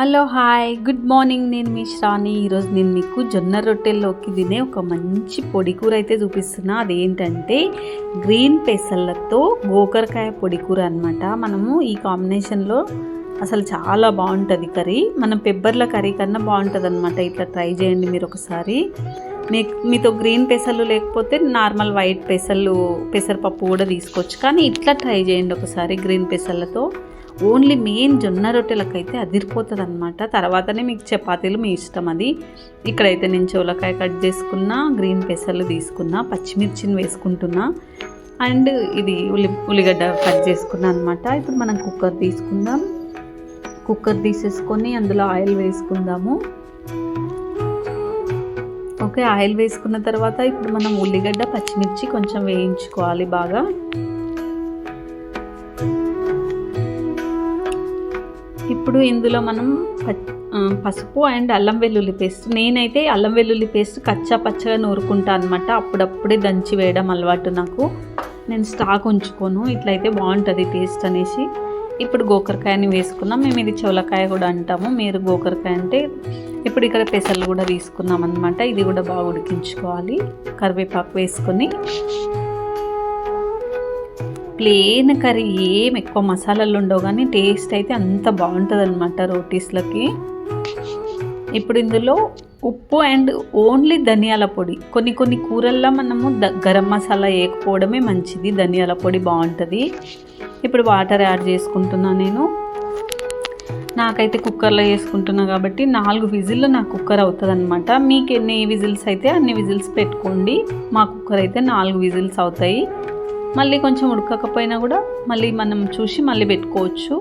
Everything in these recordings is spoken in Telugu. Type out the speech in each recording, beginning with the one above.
Hello hi good morning. నేను మీ శ్రావణి. ఈరోజు నేను మీకు జొన్న రొట్టెల్లోకి తినే ఒక మంచి పొడి కూర అయితే చూపిస్తున్నా. అదేంటంటే గ్రీన్ పెసర్లతో గోకరకాయ పొడి కూర అనమాట. మనము ఈ కాంబినేషన్లో అసలు చాలా బాగుంటుంది కర్రీ. మనం పెబ్బర్ల కర్రీ కన్నా బాగుంటుంది అనమాట. ఇట్లా ట్రై చేయండి మీరు ఒకసారి. మీతో గ్రీన్ పెసర్లు లేకపోతే నార్మల్ వైట్ పెసరపప్పు కూడా తీసుకోవచ్చు, కానీ ఇట్లా ట్రై చేయండి ఒకసారి గ్రీన్ పెసర్లతో. ఓన్లీ మెయిన్ జొన్న రొట్టెలకైతే అదిరిపోతుంది అనమాట. తర్వాతనే మీకు చపాతీలు మీ ఇష్టం. అది ఇక్కడైతే నేను చోలకాయ కట్ చేసుకున్నా, గ్రీన్ పెసర్లు తీసుకున్నా, పచ్చిమిర్చిని వేసుకుంటున్నా, అండ్ ఇది ఉల్లిగడ్డ కట్ చేసుకున్నా అనమాట. ఇప్పుడు మనం కుక్కర్ తీసుకుందాం. కుక్కర్ తీసేసుకొని అందులో ఆయిల్ వేసుకుందాము. ఓకే, ఆయిల్ వేసుకున్న తర్వాత ఇప్పుడు మనం ఉల్లిగడ్డ పచ్చిమిర్చి కొంచెం వేయించుకోవాలి బాగా. ఇప్పుడు ఇందులో మనం పసుపు అండ్ అల్లం వెల్లుల్లి పేస్ట్. నేనైతే అల్లం వెల్లుల్లి పేస్ట్ కచ్చా పచ్చగా నూరుకుంటా అనమాట. అప్పుడప్పుడే దంచి వేయడం అలవాటు నాకు. నేను స్టాక్ ఉంచుకోను. ఇట్లయితే బాగుంటుంది టేస్ట్ అనేసి. ఇప్పుడు గోకరకాయని వేసుకున్నాం. మేము ఇది చోలకాయ కూడా అంటాము, మీరు గోకరకాయ అంటే. ఇప్పుడు ఇక్కడ పెసర్లు కూడా తీసుకున్నాం అనమాట. ఇది కూడా బాగా ఉడికించుకోవాలి. కరివేపాకు వేసుకొని ప్లేన్ కర్రీ, ఏం ఎక్కువ మసాలాలు ఉండవు, కానీ టేస్ట్ అయితే అంత బాగుంటుంది అనమాట రోటీస్లకి. ఇప్పుడు ఇందులో ఉప్పు అండ్ ఓన్లీ ధనియాల పొడి. కొన్ని కూరల్లో మనము గరం మసాలా వేయకపోవడమే మంచిది. ధనియాల పొడి బాగుంటుంది. ఇప్పుడు వాటర్ యాడ్ చేసుకుంటున్నా నేను. నాకైతే కుక్కర్లో వేసుకుంటున్నా కాబట్టి 4 విజిల్లు నా కుక్కర్ అవుతుంది అనమాట. మీకు ఎన్ని విజిల్స్ అయితే అన్ని విజిల్స్ పెట్టుకోండి. మా కుక్కర్ అయితే 4 విజిల్స్ అవుతాయి. మళ్ళీ కొంచెం ఉడకకపోయినా కూడా మళ్ళీ మనం చూసి మళ్ళీ పెట్టుకోవచ్చు.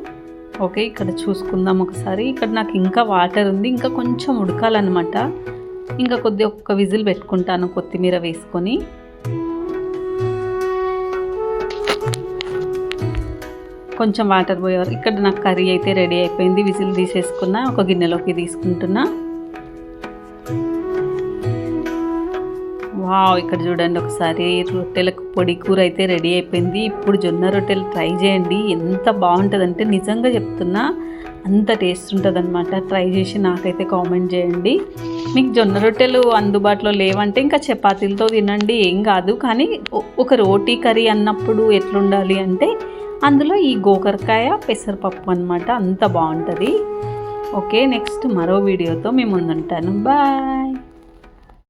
ఓకే, ఇక్కడ చూసుకుందాం ఒకసారి. ఇక్కడ నాకు ఇంకా వాటర్ ఉంది, ఇంకా కొంచెం ఉడకాలన్నమాట. ఇంకా ఒక్క విజిల్ పెట్టుకుంటాను కొత్తిమీర వేసుకొని. కొంచెం వాటర్ పోయేవారు. ఇక్కడ నాకు కర్రీ అయితే రెడీ అయిపోయింది. విజిల్ తీసేసుకున్నా, ఒక గిన్నెలోకి తీసుకుంటున్నా. వావ్, ఇక్కడ చూడండి ఒకసారి. రొట్టెలకు పొడి కూర అయితే రెడీ అయిపోయింది. ఇప్పుడు జొన్న రొట్టెలు ట్రై చేయండి. ఎంత బాగుంటుందంటే నిజంగా చెప్తున్నా, అంత టేస్ట్ ఉంటుంది అనమాట. ట్రై చేసి నాకైతే కామెంట్ చేయండి. మీకు జొన్న రొట్టెలు అందుబాటులో లేవంటే ఇంకా చపాతీలతో తినండి, ఏం కాదు. కానీ ఒక రోటీ కర్రీ అన్నప్పుడు ఎట్లుండాలి అంటే అందులో ఈ గోకరకాయ పెసరపప్పు అనమాట. అంత బాగుంటుంది. ఓకే, నెక్స్ట్ మరో వీడియోతో మేము ముందుంటాను. బాయ్.